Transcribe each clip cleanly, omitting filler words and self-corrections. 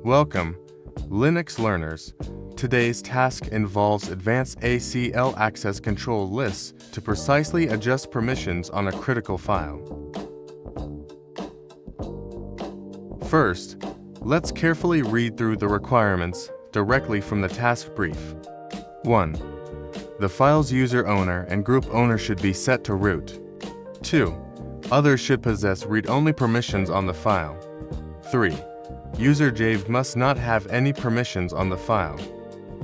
Welcome, Linux learners. Today's task involves advanced ACL access control lists to precisely adjust permissions on a critical file. First, let's carefully read through the requirements directly from the task brief. 1. The file's user owner and group owner should be set to root. 2. Others should possess read-only permissions on the file. 3. User javed must not have any permissions on the file.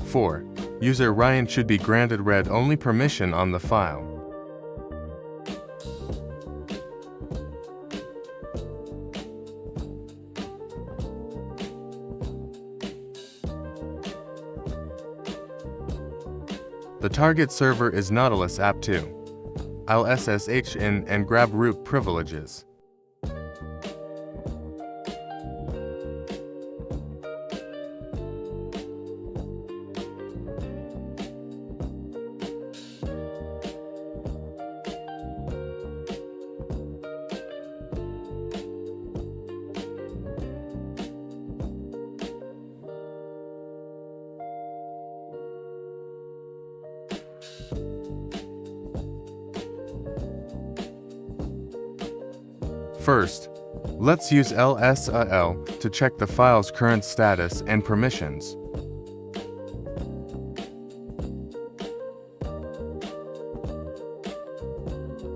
4. User Ryan should be granted read-only permission on the file. The target server is Nautilus App 2. I'll SSH in and grab root privileges. First, let's use lsal to check the file's current status and permissions.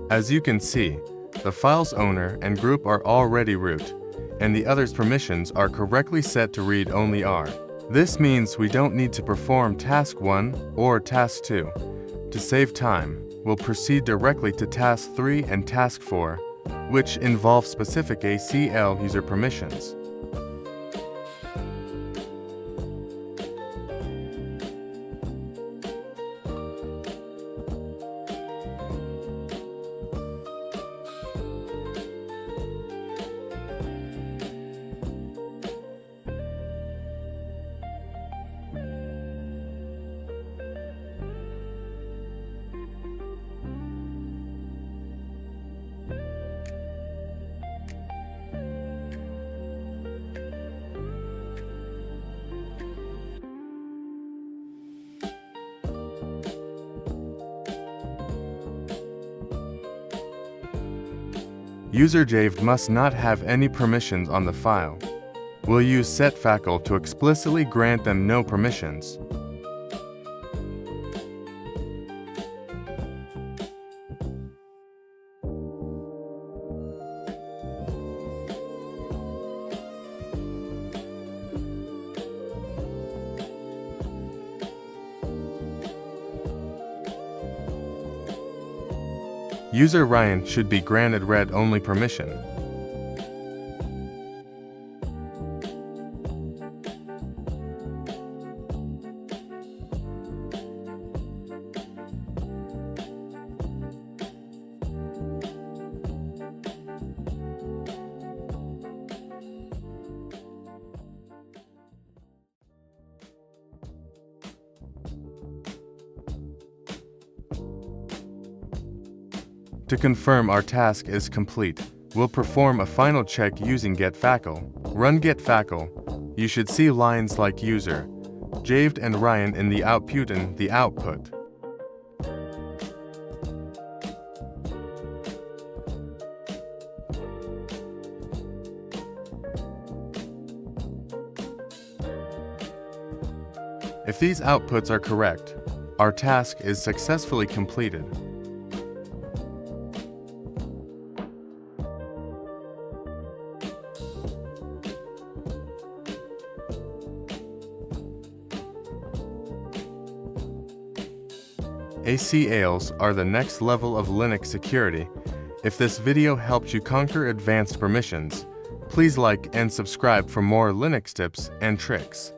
As you can see, the file's owner and group are already root, and the others' permissions are correctly set to read-only R. This means we don't need to perform Task 1 or Task 2. To save time, we'll proceed directly to Task 3 and Task 4, which involve specific ACL user permissions. User javed must not have any permissions on the file. We'll use setfacl to explicitly grant them no permissions. User Ryan should be granted read-only permission. To confirm our task is complete, we'll perform a final check using getfacl. Run getfacl. You should see lines like user, javed and Ryan in the output and the output. If these outputs are correct, our task is successfully completed. ACLs are the next level of Linux security. If this video helped you conquer advanced permissions, please like and subscribe for more Linux tips and tricks.